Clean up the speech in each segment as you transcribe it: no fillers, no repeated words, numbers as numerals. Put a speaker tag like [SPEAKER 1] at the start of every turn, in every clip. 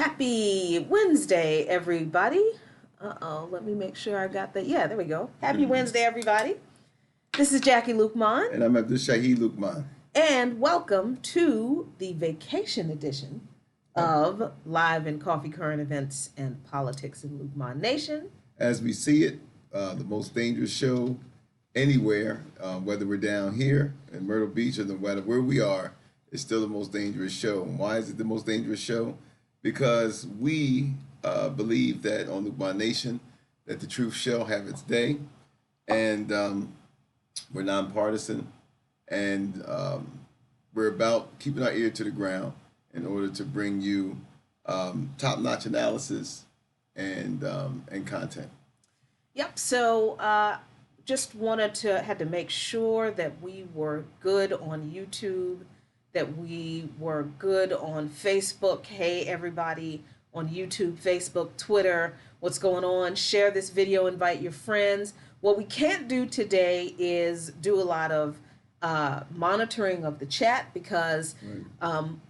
[SPEAKER 1] Happy Wednesday, everybody. Let me make sure I got that. Yeah, there we go. Happy Wednesday, everybody. This is Jackie Luqman,
[SPEAKER 2] And I'm Abdul Shahi Luqman.
[SPEAKER 1] and welcome to the vacation edition of Live and Coffee Current Events and Politics in Luqman Nation.
[SPEAKER 2] As we see it, the most dangerous show anywhere, whether we're down here in Myrtle Beach or no matter where we are, it's still the most dangerous show. And why is it the most dangerous show? Because we believe that on Luqman Nation, that the truth shall have its day. And we're nonpartisan. And we're about keeping our ear to the ground in order to bring you top-notch analysis and content.
[SPEAKER 1] Yep. So just had to make sure that we were good on YouTube, that we were good on Facebook. Hey, everybody on YouTube, Facebook, Twitter, what's going on? Share this video, invite your friends. What we can't do today is do a lot of monitoring of the chat because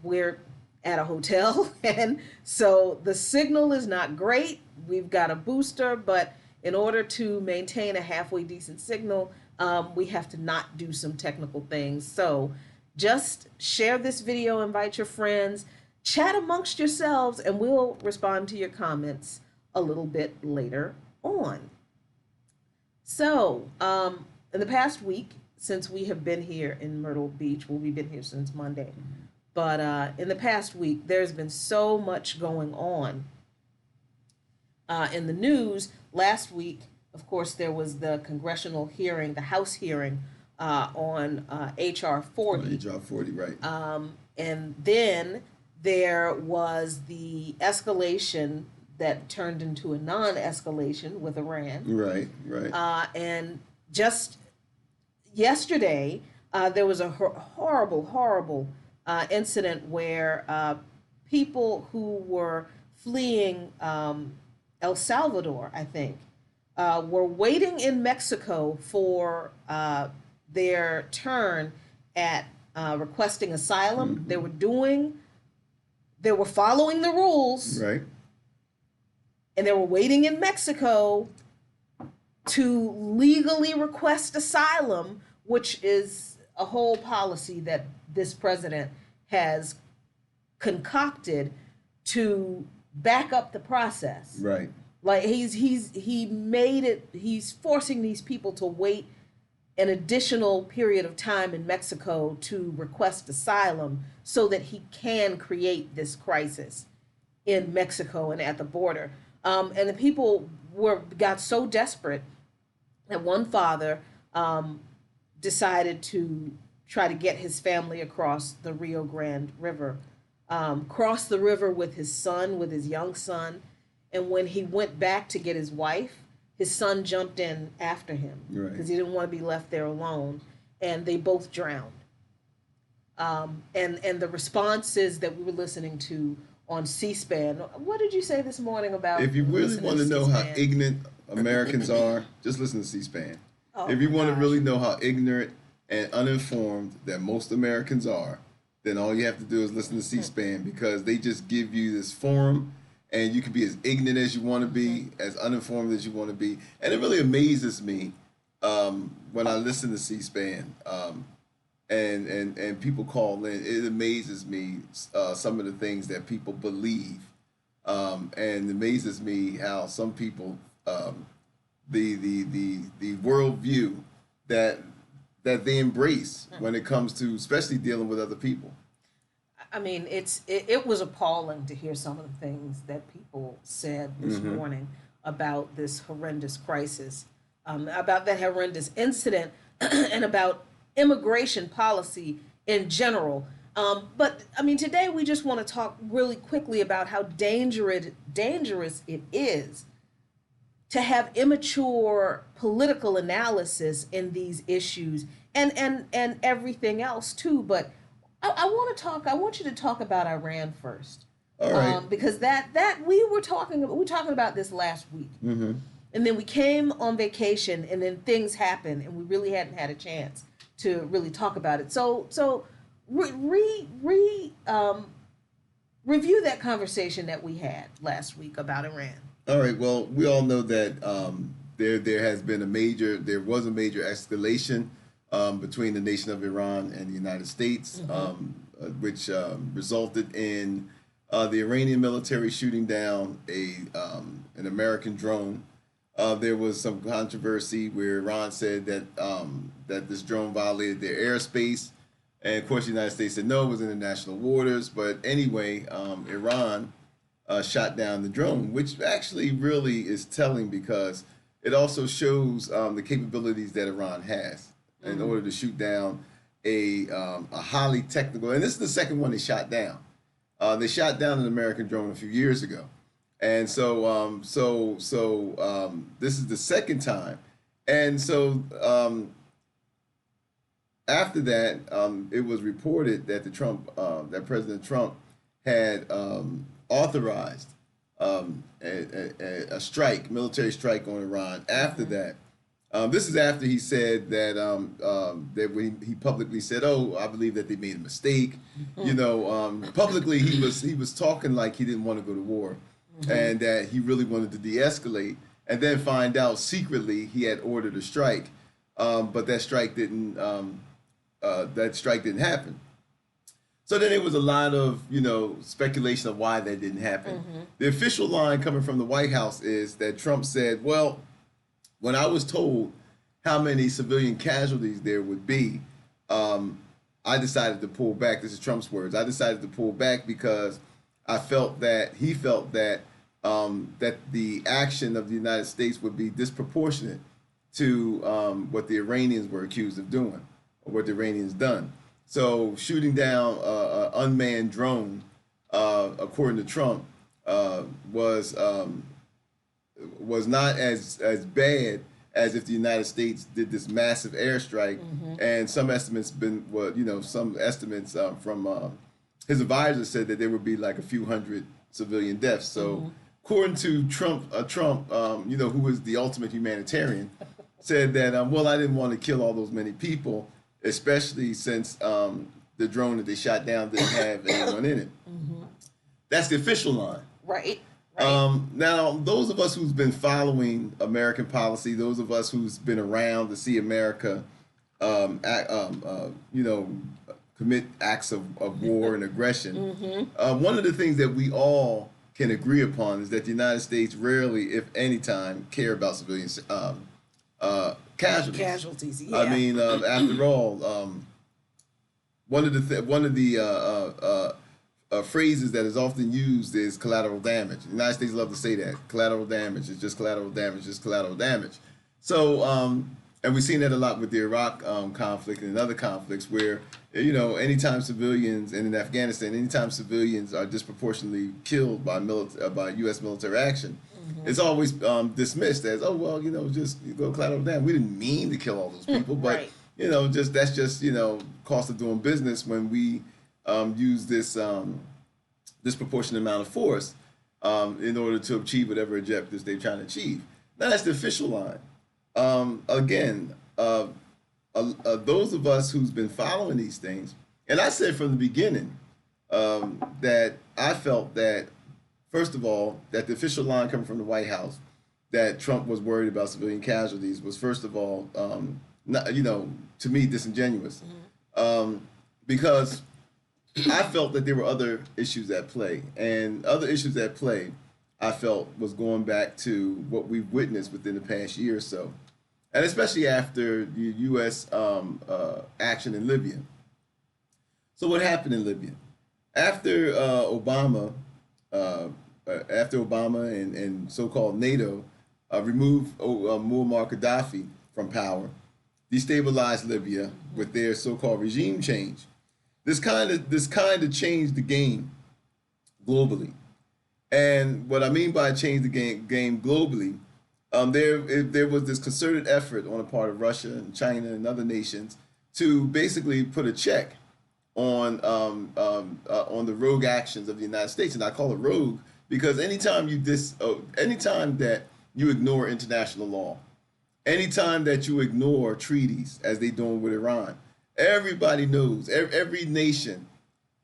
[SPEAKER 1] we're at a hotel, and so the signal is not great. We've got a booster, but in order to maintain a halfway decent signal, we have to not do some technical things. So just share this video, invite your friends, chat amongst yourselves, and we'll respond to your comments a little bit later on. So in the past week, since we have been here in Myrtle Beach, well, we've been here since Monday, but in the past week, there's been so much going on in the news. Last week, of course, there was the congressional hearing, the House hearing on H.R. 40.
[SPEAKER 2] H.R. 40, right.
[SPEAKER 1] And then there was the escalation that turned into a non-escalation with Iran.
[SPEAKER 2] Right, right.
[SPEAKER 1] And just yesterday, there was a horrible incident where people who were fleeing El Salvador, I think, were waiting in Mexico for their turn at requesting asylum. Mm-hmm. They were following the rules.
[SPEAKER 2] Right.
[SPEAKER 1] And they were waiting in Mexico to legally request asylum, which is a whole policy that this president has concocted to back up the process.
[SPEAKER 2] Right.
[SPEAKER 1] Like he's forcing these people to wait an additional period of time in Mexico to request asylum so that he can create this crisis in Mexico and at the border. And the people got so desperate that one father decided to try to get his family across the Rio Grande River, crossed the river with his young son. And when he went back to get his wife, his son jumped in after him because he didn't want to be left there alone. And they both drowned. And the responses that we were listening to on C-SPAN. What did you say this morning about?
[SPEAKER 2] If you really want to know how ignorant Americans are, just listen to C-SPAN.
[SPEAKER 1] Oh,
[SPEAKER 2] if you want to really know how ignorant and uninformed that most Americans are, then all you have to do is listen to C-SPAN because they just give you this forum and you can be as ignorant as you want to be, as uninformed as you want to be. And it really amazes me when I listen to C-SPAN and people call in. It amazes me some of the things that people believe, and it amazes me how some people the worldview that they embrace when it comes to especially dealing with other people.
[SPEAKER 1] I mean, it was appalling to hear some of the things that people said this morning about this horrendous crisis, about that horrendous incident, and about immigration policy in general. But I mean, today we just want to talk really quickly about how dangerous it is to have immature political analysis in these issues and everything else too. But I want you to talk about Iran first.
[SPEAKER 2] All right.
[SPEAKER 1] Because that we were talking about this last week.
[SPEAKER 2] Mm-hmm.
[SPEAKER 1] And then we came on vacation and then things happened and we really hadn't had a chance to really talk about it. So review that conversation that we had last week about Iran.
[SPEAKER 2] All right. Well, we all know that there was a major escalation between the nation of Iran and the United States, which resulted in the Iranian military shooting down an American drone. There was some controversy where Iran said that this drone violated their airspace, and of course the United States said no, it was international waters. But anyway, Iran shot down the drone, which actually really is telling because it also shows the capabilities that Iran has in order to shoot down a highly technical. And this is the second one they shot down. They shot down an American drone a few years ago, and so this is the second time. And so after that, it was reported that that President Trump had authorized a strike, military strike on Iran. After that, this is after he said that when he publicly said, "Oh, I believe that they made a mistake." Publicly he was talking like he didn't want to go to war, and that he really wanted to de-escalate, and then find out secretly he had ordered a strike, but that strike didn't happen. So then there was a lot of, speculation of why that didn't happen. The official line coming from the White House is that Trump said, well, when I was told how many civilian casualties there would be, I decided to pull back. This is Trump's words. I decided to pull back because he felt that the action of the United States would be disproportionate to what the Iranians were accused of doing, or what the Iranians done. So shooting down an unmanned drone, according to Trump, was not as bad as if the United States did this massive airstrike. And some estimates from his advisor said that there would be like a few hundred civilian deaths. So according to Trump, who is the ultimate humanitarian, said that well, I didn't want to kill all those many people, especially since the drone that they shot down didn't have anyone in it. That's the official line.
[SPEAKER 1] Right.
[SPEAKER 2] Now, those of us who's been following American policy, those of us who's been around to see America, commit acts of war and aggression, one of the things that we all can agree upon is that the United States rarely, if any time, care about civilians. Casualties.
[SPEAKER 1] Yeah.
[SPEAKER 2] I mean, after all, one of the phrases that is often used is collateral damage. The United States love to say that collateral damage is just collateral damage, just collateral damage. So, and we've seen that a lot with the Iraq conflict and other conflicts where, anytime civilians, and in Afghanistan, anytime civilians are disproportionately killed by U.S. military action, it's always dismissed as, oh, well, just go collateral damage. We didn't mean to kill all those people, but,
[SPEAKER 1] right.
[SPEAKER 2] that's just, cost of doing business when we use this disproportionate amount of force in order to achieve whatever objectives they're trying to achieve. Now, that's the official line. Again, those of us who's been following these things, and I said from the beginning that I felt that, first of all, that the official line coming from the White House that Trump was worried about civilian casualties was, first of all, not, to me, disingenuous, because I felt that there were other issues at play, and other issues at play I felt was going back to what we've witnessed within the past year or so, and especially after the U.S. Action in Libya. So what happened in Libya? After Obama and so-called NATO removed Muammar Gaddafi from power, destabilized Libya with their so-called regime change. This kind of changed the game globally. And what I mean by change the game globally, there was this concerted effort on the part of Russia and China and other nations to basically put a check on the rogue actions of the United States. And I call it rogue because anytime that you ignore international law, anytime that you ignore treaties, as they doing with Iran, everybody knows, every nation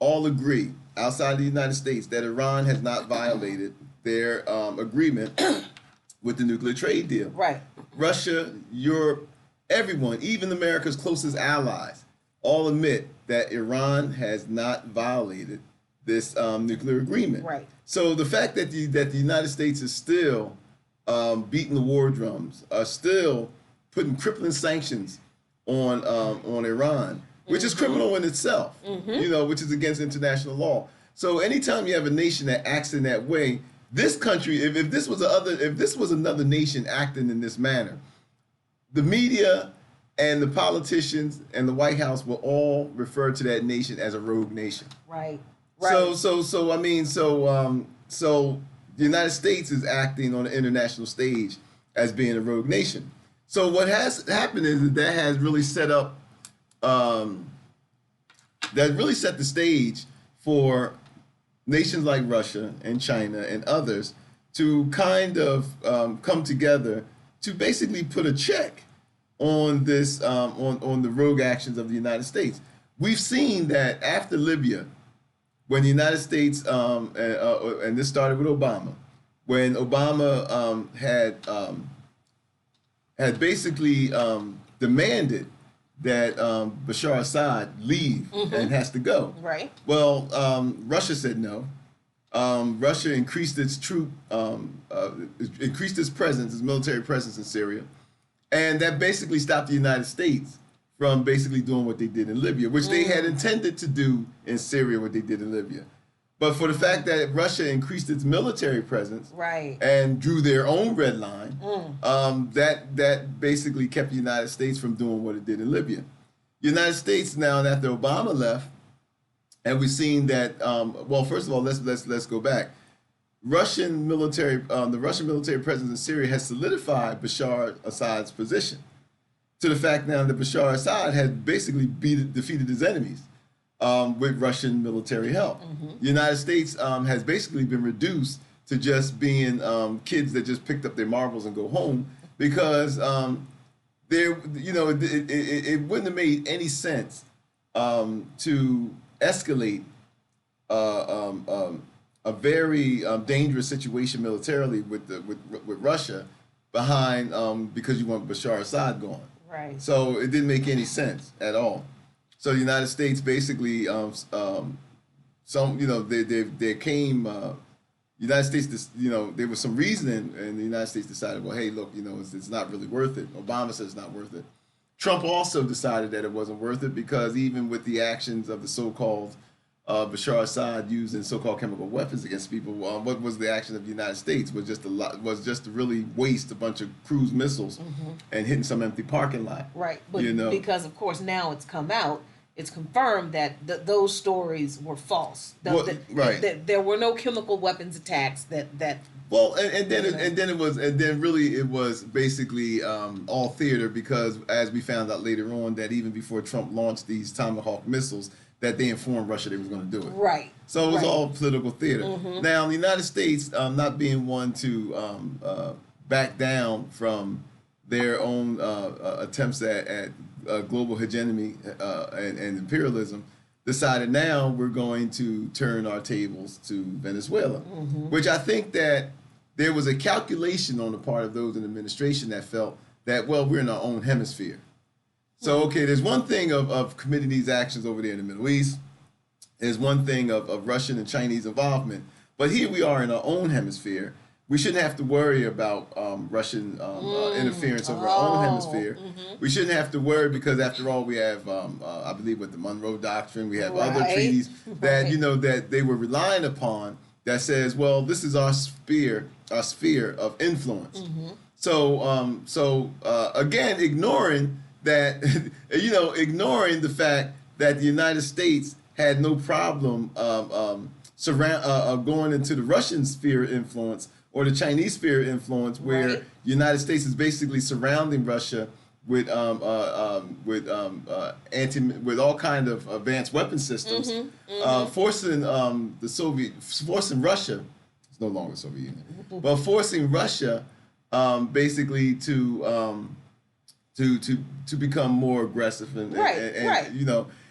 [SPEAKER 2] all agree. outside of the United States that Iran has not violated their agreement with the nuclear trade deal.
[SPEAKER 1] Right.
[SPEAKER 2] Russia, Europe, everyone, even America's closest allies, all admit that Iran has not violated this nuclear agreement.
[SPEAKER 1] Right.
[SPEAKER 2] So the fact that the United States is still beating the war drums, are still putting crippling sanctions on Iran, which is criminal in itself, which is against international law. So anytime you have a nation that acts in that way, this country, if this was another nation acting in this manner, the media and the politicians and the White House will all refer to that nation as a rogue nation.
[SPEAKER 1] Right.
[SPEAKER 2] So the United States is acting on the international stage as being a rogue nation. So what has happened is that has really set up, that really set the stage for nations like Russia and China and others to kind of come together to basically put a check on this on the rogue actions of the United States. We've seen that after Libya, when the United States and this started with Obama, when Obama had basically demanded that Bashar Assad leave and has to go.
[SPEAKER 1] Right.
[SPEAKER 2] Well, Russia said no. Russia increased its increased its presence, its military presence in Syria, and that basically stopped the United States from basically doing what they did in Libya, which they had intended to do in Syria, what they did in Libya. But for the fact that Russia increased its military presence,
[SPEAKER 1] right,
[SPEAKER 2] and drew their own red line, that basically kept the United States from doing what it did in Libya. The United States now, after Obama left, and we've seen that. Well, first of all, let's go back. The Russian military presence in Syria has solidified Bashar Assad's position, to the fact now that Bashar Assad has basically defeated his enemies with Russian military help. The United States has basically been reduced to just being kids that just picked up their marbles and go home, because it wouldn't have made any sense to escalate a very dangerous situation militarily with Russia behind because you want Bashar Assad gone.
[SPEAKER 1] right.
[SPEAKER 2] So it didn't make any sense at all. So the United States basically, there came, United States, there was some reasoning, and the United States decided, well, hey, look, it's not really worth it. Obama said it's not worth it. Trump also decided that it wasn't worth it, because even with the actions of the so-called Bashar Assad using so-called chemical weapons against people, what was the action of the United States? Was just to really waste a bunch of cruise missiles and hitting some empty parking lot.
[SPEAKER 1] Right, but because of course now it's come out, it's confirmed that those stories were false. That there were no chemical weapons attacks.
[SPEAKER 2] Well, and then it was basically all theater, because as we found out later on, that even before Trump launched these Tomahawk missiles, that they informed Russia they was going to do it. Right. So it was all political theater. Now, the United States, not being one to back down from their own attempts at global hegemony and imperialism, decided now we're going to turn our tables to Venezuela, which I think that there was a calculation on the part of those in the administration that felt that, well, we're in our own hemisphere. So, okay, there's one thing of committing these actions over there in the Middle East. There's one thing of Russian and Chinese involvement. But here we are in our own hemisphere. We shouldn't have to worry about Russian interference over our own hemisphere. We shouldn't have to worry, because after all, we have, I believe, with the Monroe Doctrine, we have other treaties that, that they were relying upon, that says, well, this is our sphere of influence. So again, ignoring that, ignoring the fact that the United States had no problem going into the Russian sphere of influence or the Chinese sphere of influence, where the United States is basically surrounding Russia with all kind of advanced weapon systems, forcing Russia. It's no longer the Soviet Union, but forcing Russia basically to become more aggressive and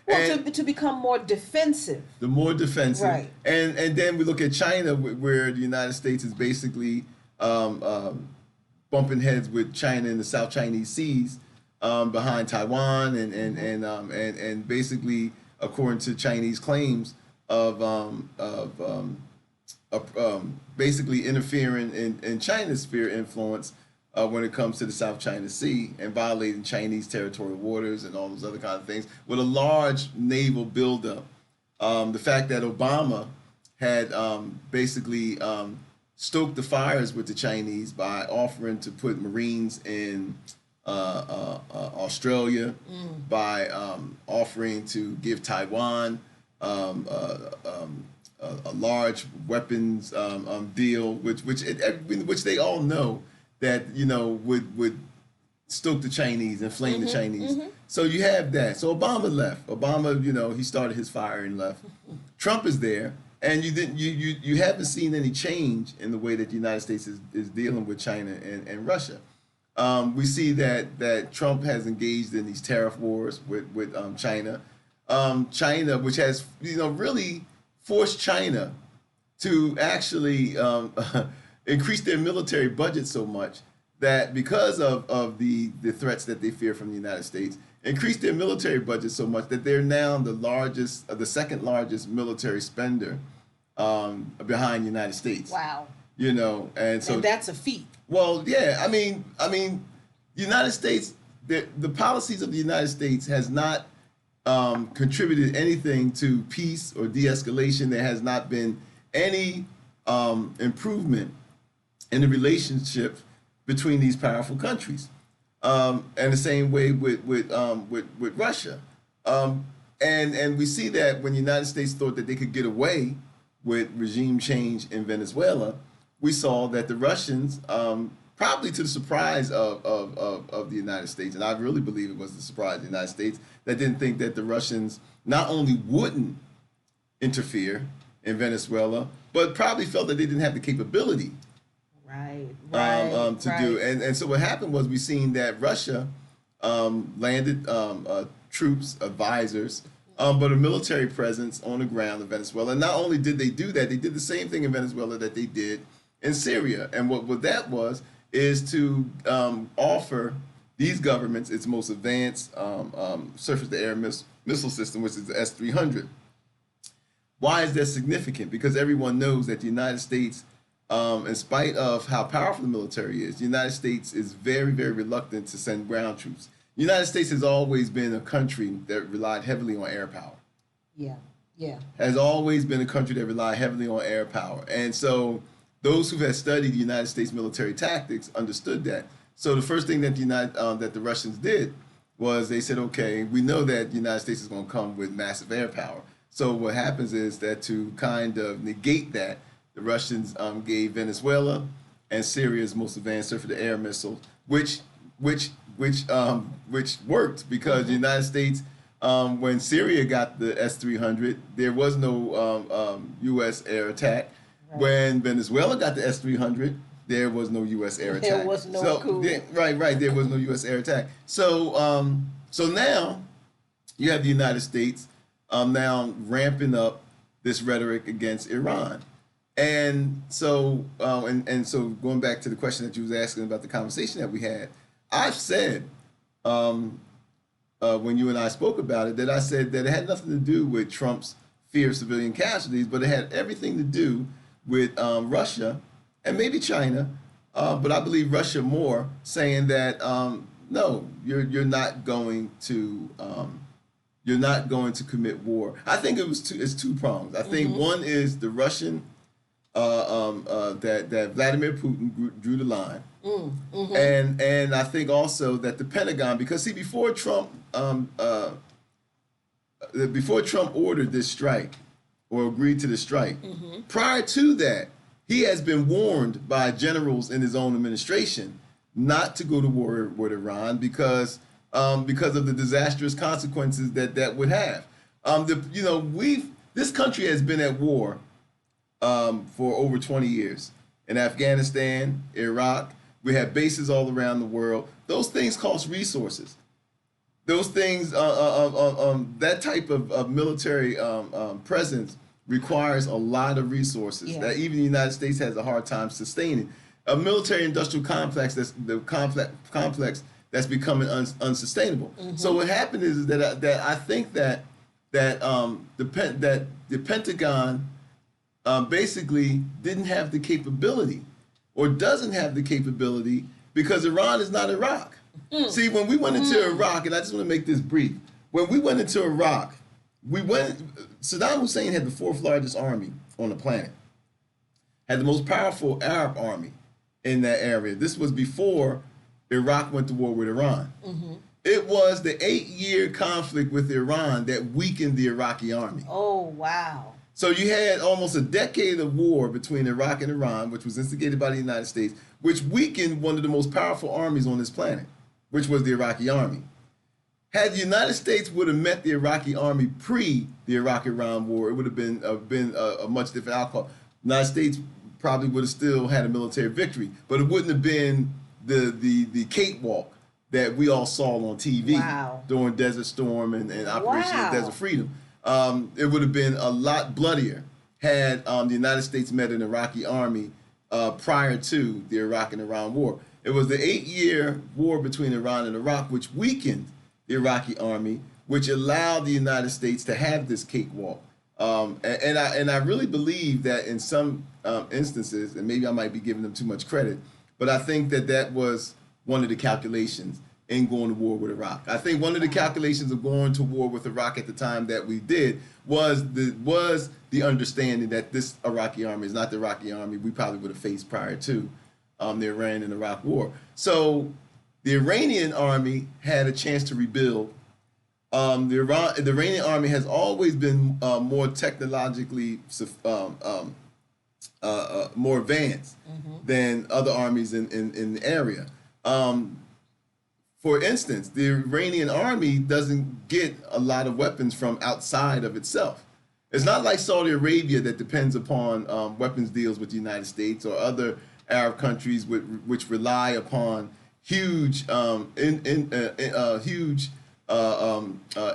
[SPEAKER 1] Well, to become more defensive.
[SPEAKER 2] The more defensive,
[SPEAKER 1] Right.
[SPEAKER 2] And then we look at China, where the United States is basically bumping heads with China in the South Chinese Seas, behind Taiwan, and basically, according to Chinese claims of basically interfering in China's sphere influence when it comes to the South China Sea and violating Chinese territorial waters and all those other kind of things with a large naval buildup. The fact that Obama had basically stoked the fires with the Chinese by offering to put Marines in Australia, by offering to give Taiwan a large weapons deal, which they all know that would stoke the Chinese, inflame the Chinese. So you have that. So Obama left. Obama, he started his fire and left. Trump is there, and you haven't seen any change in the way that the United States is dealing with China and Russia. We see that Trump has engaged in these tariff wars with China. China, which has really forced China to actually increase their military budget so much that because of the threats that they fear from the United States, increased their military budget so much that they're now the second largest military spender behind the United States.
[SPEAKER 1] Wow.
[SPEAKER 2] And so
[SPEAKER 1] and that's a feat.
[SPEAKER 2] Well, yeah, I mean, United States, the policies of the United States has not contributed anything to peace or de-escalation. There has not been any improvement in the relationship between these powerful countries, and the same way with Russia, and we see that when the United States thought that they could get away with regime change in Venezuela, we saw that the Russians, probably to the surprise of the United States, and I really believe it was the surprise of the United States, that didn't think that the Russians not only wouldn't interfere in Venezuela, but probably felt that they didn't have the capability to do. And so what happened was we seen that Russia landed troops, advisors, but a military presence on the ground in Venezuela. And not only did they do that, they did the same thing in Venezuela that they did in Syria. And what that was is to offer these governments its most advanced surface-to-air missile system, which is the S-300. Why is that significant? Because everyone knows that the United States, in spite of how powerful the military is, the United States is very, very reluctant to send ground troops. The United States has always been a country that relied heavily on air power.
[SPEAKER 1] Yeah.
[SPEAKER 2] Has always been a country that relied heavily on air power. And so those who had studied the United States military tactics understood that. So the first thing that the Russians did was they said, okay, we know that the United States is going to come with massive air power. So what happens is that to kind of negate that, the Russians gave Venezuela and Syria's most advanced surface-to-air missiles, which worked because the United States, when Syria got the S-300, there was no U.S. air attack. Right. When Venezuela got the S-300, there was no U.S. air attack.
[SPEAKER 1] There was no coup.
[SPEAKER 2] Right. There was no U.S. air attack. So now you have the United States now ramping up this rhetoric against Iran. And so so going back to the question that you was asking about the conversation that we had, I've said when you and I spoke about it, that I said that it had nothing to do with Trump's fear of civilian casualties, but it had everything to do with Russia and maybe China, but I believe Russia more, saying that no, you're not going to commit war. I think it's two prongs. I think one is the Russian that Vladimir Putin drew the line, and I think also that the Pentagon, because see, before Trump ordered this strike or agreed to the strike, prior to that, he has been warned by generals in his own administration not to go to war with Iran because of the disastrous consequences that would have. This country has been at war for over 20 years. In Afghanistan, Iraq, we have bases all around the world. Those things cost resources. those things, that type of military presence requires a lot of resources
[SPEAKER 1] Yeah.
[SPEAKER 2] that even the United States has a hard time sustaining. A military-industrial complex that's becoming unsustainable. So what happened is that I think that the Pentagon basically didn't have the capability or doesn't have the capability because Iran is not Iraq. See, when we went into Iraq, and I just want to make this brief, when we went into Iraq, Saddam Hussein had the fourth largest army on the planet, had the most powerful Arab army in that area. This was before Iraq went to war with Iran. It was the 8-year conflict with Iran that weakened the Iraqi army.
[SPEAKER 1] Oh, wow.
[SPEAKER 2] So you had almost a decade of war between Iraq and Iran, which was instigated by the United States, which weakened one of the most powerful armies on this planet, which was the Iraqi army. Had the United States would have met the Iraqi army pre the Iraq-Iran war, it would have been a much different outcome. The United States probably would have still had a military victory, but it wouldn't have been the cakewalk that we all saw on TV during Desert Storm and Operation Desert Freedom. It would have been a lot bloodier had the United States met an Iraqi army prior to the Iraq and Iran war. It was the 8-year war between Iran and Iraq which weakened the Iraqi army, which allowed the United States to have this cakewalk. And I really believe that in some instances, and maybe I might be giving them too much credit, but I think that was one of the calculations in going to war with Iraq. I think one of the calculations of going to war with Iraq at the time that we did was the understanding that this Iraqi army is not the Iraqi army we probably would have faced prior to the Iran and Iraq war. So the Iranian army had a chance to rebuild. The Iranian army has always been more technologically more advanced than other armies in the area. For instance, the Iranian army doesn't get a lot of weapons from outside of itself. It's not like Saudi Arabia that depends upon weapons deals with the United States or other Arab countries which rely upon huge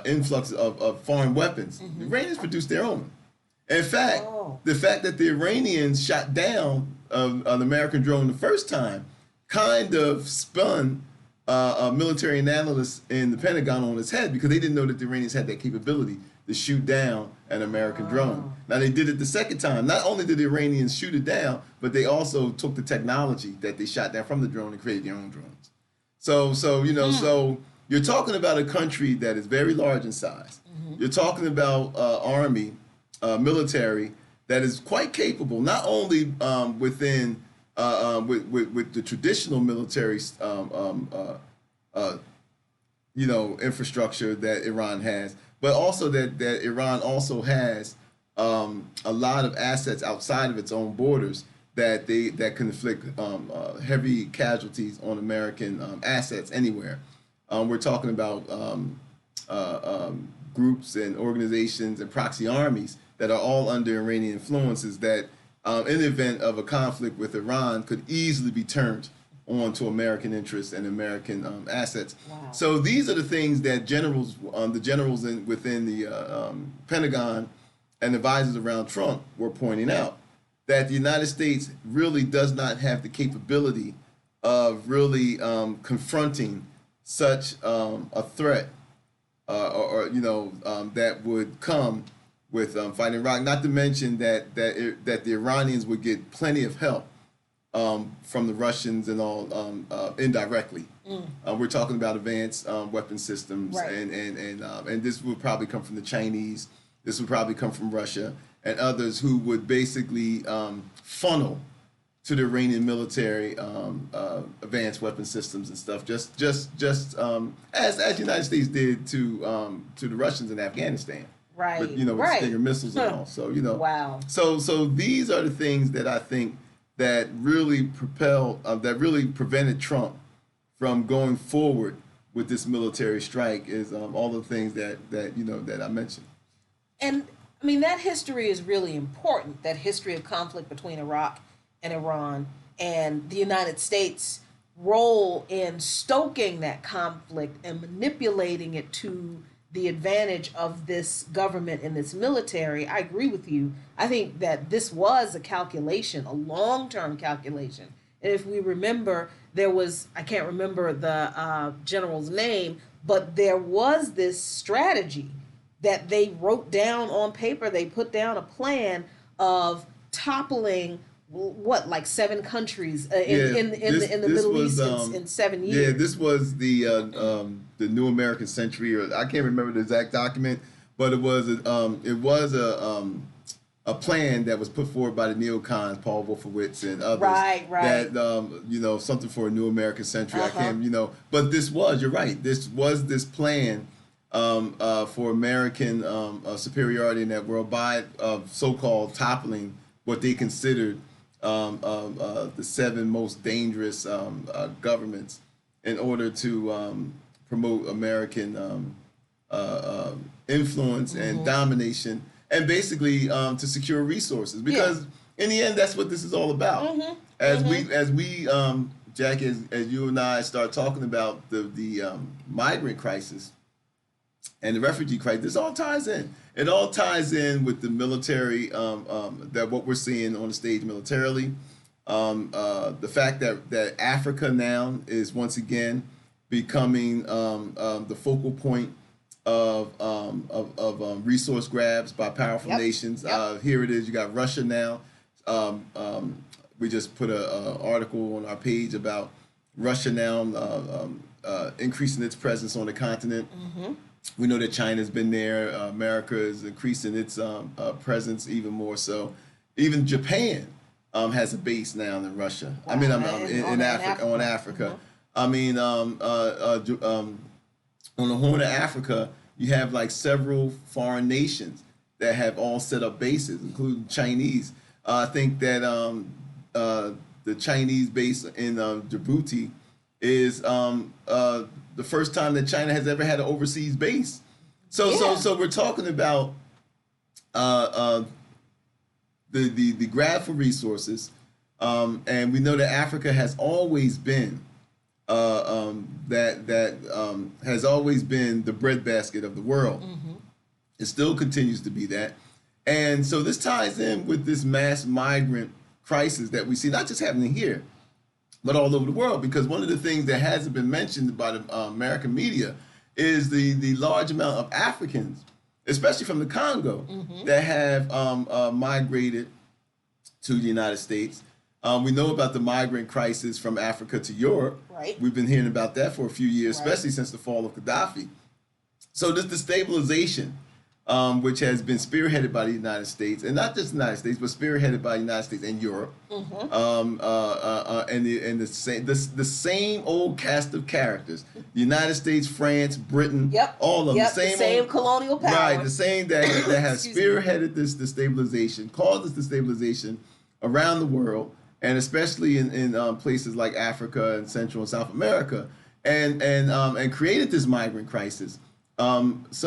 [SPEAKER 2] influx of foreign weapons. The Iranians produce their own. In fact, the fact that the Iranians shot down an American drone the first time kind of spun a military analyst in the Pentagon on his head because they didn't know that the Iranians had that capability to shoot down an American drone. Now they did it the second time. Not only did the Iranians shoot it down, but they also took the technology that they shot down from the drone and created their own drones. So so you're talking about a country that is very large in size. You're talking about army, military that is quite capable, not only within with the traditional military infrastructure that Iran has, but also that Iran also has a lot of assets outside of its own borders that can inflict heavy casualties on American assets anywhere. We're talking about groups and organizations and proxy armies that are all under Iranian influences that in the event of a conflict with Iran could easily be turned onto American interests and American assets. So these are the things that the generals within the Pentagon and advisors around Trump were pointing out, that the United States really does not have the capability of really confronting such a threat that would come with fighting Iraq. Not to mention that the Iranians would get plenty of help from the Russians and all indirectly. We're talking about advanced weapon systems, and this would probably come from the Chinese. This would probably come from Russia and others who would basically funnel to the Iranian military advanced weapon systems and stuff, just as the United States did to the Russians in Afghanistan. With Stinger missiles and all. So So these are the things that I think that really prevented Trump from going forward with this military strike is all the things that I mentioned.
[SPEAKER 1] And I mean, that history is really important. That history of conflict between Iraq and Iran, and the United States role in stoking that conflict and manipulating it to the advantage of this government and this military, I agree with you. I think that this was a calculation, a long term calculation. And if we remember, there was, I can't remember the general's name, but there was this strategy that they wrote down on paper. They put down a plan of toppling what, like 7 countries in the Middle East in 7 years.
[SPEAKER 2] Yeah, this was the New American Century, or I can't remember the exact document, but it was a plan that was put forward by the neocons, Paul Wolfowitz and others.
[SPEAKER 1] Right.
[SPEAKER 2] That something for a New American Century. I can't, but you're right. This was this plan for American superiority in that world by so-called toppling what they considered the 7 most dangerous governments in order to promote American influence and domination, and basically to secure resources. Because in the end, that's what this is all about. As we Jackie, as you and I start talking about the migrant crisis and the refugee crisis, this all ties in. It all ties in with the military, that what we're seeing on the stage militarily. The fact that Africa now is once again becoming the focal point of resource grabs by powerful nations. Here it is. You got Russia now. We just put an article on our page about Russia now increasing its presence on the continent. We know that China's been there. America is increasing its presence even more so. Even Japan has a base now in Russia. Wow. I mean, in Africa. On Africa. I mean, on the Horn of Africa, you have like several foreign nations that have all set up bases, including Chinese. I think that the Chinese base in Djibouti is the first time that China has ever had an overseas base. So we're talking about the grab for resources, and we know that Africa has always been has always been the breadbasket of the world. It still continues to be that, and so this ties in with this mass migrant crisis that we see not just happening here, but all over the world. Because one of the things that hasn't been mentioned by the American media is the large amount of Africans, especially from the Congo, that have migrated to the United States. We know about the migrant crisis from Africa to Europe.
[SPEAKER 1] Right.
[SPEAKER 2] We've been hearing about that for a few years, especially since the fall of Gaddafi. So this destabilization, which has been spearheaded by the United States, and not just the United States, but spearheaded by the United States and Europe, and the same old cast of characters: the United States, France, Britain, all of them,
[SPEAKER 1] the same colonial power,
[SPEAKER 2] right? The same that has spearheaded this destabilization, caused this destabilization around the world, and especially in places like Africa and Central and South America, and created this migrant crisis. This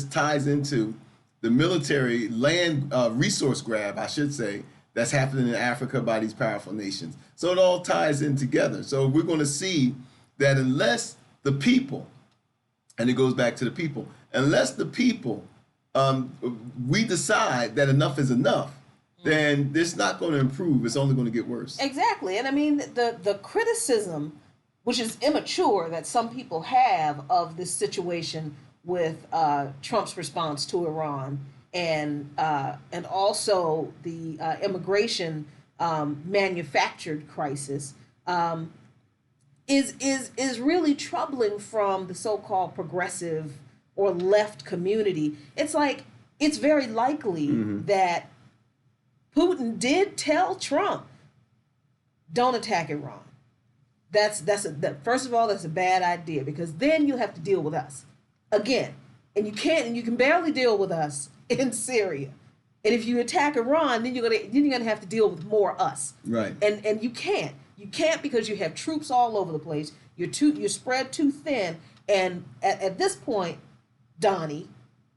[SPEAKER 2] ties into the military land resource grab, I should say, that's happening in Africa by these powerful nations. So it all ties in together. So we're going to see that unless the people, and it goes back to the people, unless the people, we decide that enough is enough, then it's not going to improve. It's only going to get worse.
[SPEAKER 1] Exactly. And I mean, the criticism, which is immature, that some people have of this situation with Trump's response to Iran, and also the immigration manufactured crisis, is really troubling from the so-called progressive or left community. It's like, it's very likely that Putin did tell Trump, don't attack Iran. First of all, that's a bad idea, because then you have to deal with us again, and you can barely deal with us in Syria, and if you attack Iran, then you're gonna have to deal with more us,
[SPEAKER 2] right?
[SPEAKER 1] And you can't because you have troops all over the place. You're spread too thin, and at this point, Donnie,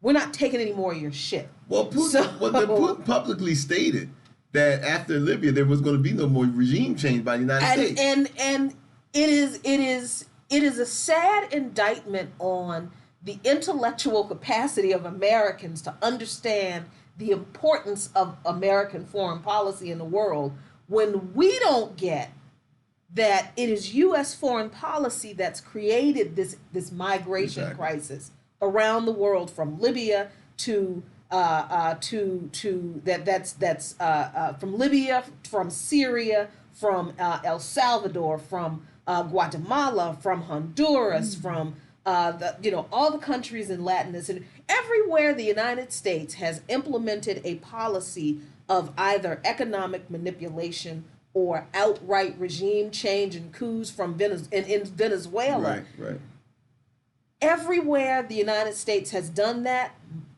[SPEAKER 1] we're not taking any more of your shit.
[SPEAKER 2] Well, Putin publicly stated that after Libya there was going to be no more regime change by the United States.
[SPEAKER 1] And it is a sad indictment on the intellectual capacity of Americans to understand the importance of American foreign policy in the world when we don't get that it is U.S. foreign policy that's created this migration crisis around the world, from Libya to from Libya, from Syria, from El Salvador, from Guatemala, from Honduras, from all the countries in Latin, and everywhere the United States has implemented a policy of either economic manipulation or outright regime change and coups from in Venezuela.
[SPEAKER 2] Right.
[SPEAKER 1] Everywhere the United States has done that,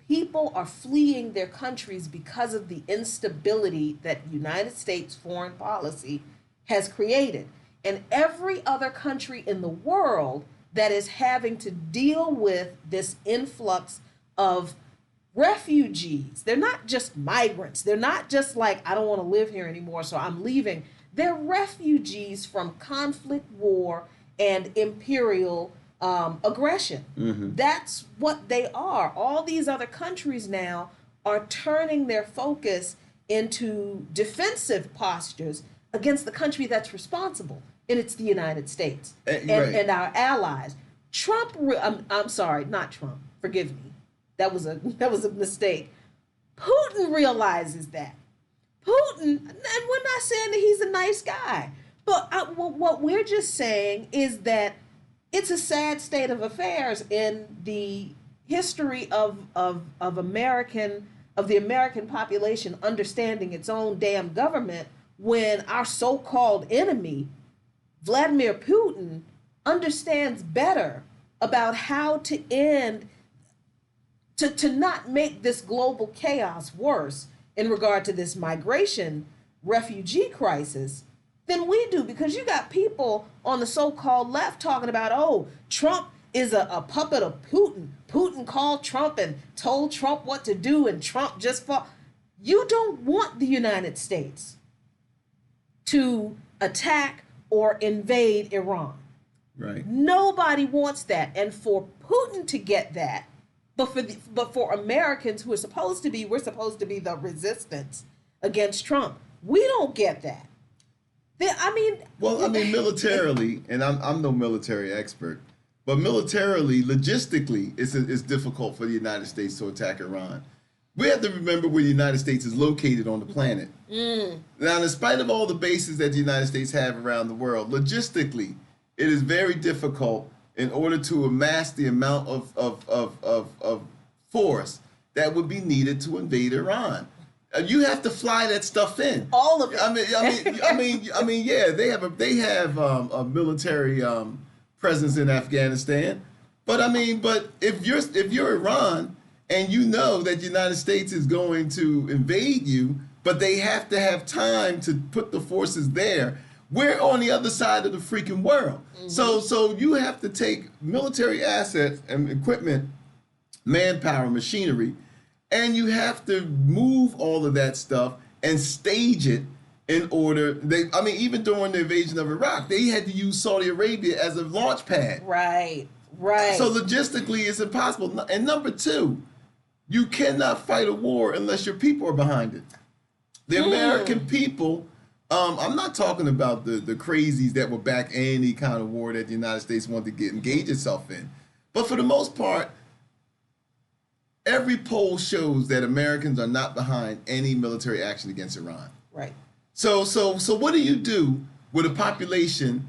[SPEAKER 1] people are fleeing their countries because of the instability that United States foreign policy has created. And every other country in the world that is having to deal with this influx of refugees. They're not just migrants. They're not just like, I don't want to live here anymore, so I'm leaving. They're refugees from conflict, war, and imperial aggression.
[SPEAKER 2] Mm-hmm.
[SPEAKER 1] That's what they are. All these other countries now are turning their focus into defensive postures against the country that's responsible, and it's the United States and our allies. Trump, I'm sorry, not Trump. Forgive me. That was a mistake. Putin realizes that. Putin, and we're not saying that he's a nice guy, but what we're just saying is that it's a sad state of affairs in the history of the American population understanding its own damn government, when our so-called enemy, Vladimir Putin, understands better about how to end, to not make this global chaos worse in regard to this migration refugee crisis than we do. Because you got people on the so-called left talking about, oh, Trump is a puppet of Putin. Putin called Trump and told Trump what to do, and Trump just fought. You don't want the United States to attack or invade Iran.
[SPEAKER 2] Right.
[SPEAKER 1] Nobody wants that. And for Putin to get that, but for Americans who are we're supposed to be the resistance against Trump, we don't get that.
[SPEAKER 2] Militarily, and I'm no military expert, but militarily, logistically, it's difficult for the United States to attack Iran. We have to remember where the United States is located on the planet. Now, in spite of all the bases that the United States have around the world, logistically, it is very difficult in order to amass the amount of force that would be needed to invade Iran. You have to fly that stuff in.
[SPEAKER 1] All of it.
[SPEAKER 2] Yeah, they have a military presence in Afghanistan, but if you're Iran and you know that the United States is going to invade you, but they have to have time to put the forces there. We're on the other side of the freaking world. Mm-hmm. So you have to take military assets and equipment, manpower, machinery, and you have to move all of that stuff and stage it in order. Even during the invasion of Iraq, they had to use Saudi Arabia as a launch pad.
[SPEAKER 1] Right.
[SPEAKER 2] So logistically, it's impossible. And number two, you cannot fight a war unless your people are behind it. The American people, I'm not talking about the crazies that will back any kind of war that the United States wanted to engage itself in. But for the most part, every poll shows that Americans are not behind any military action against Iran.
[SPEAKER 1] Right.
[SPEAKER 2] So what do you do with a population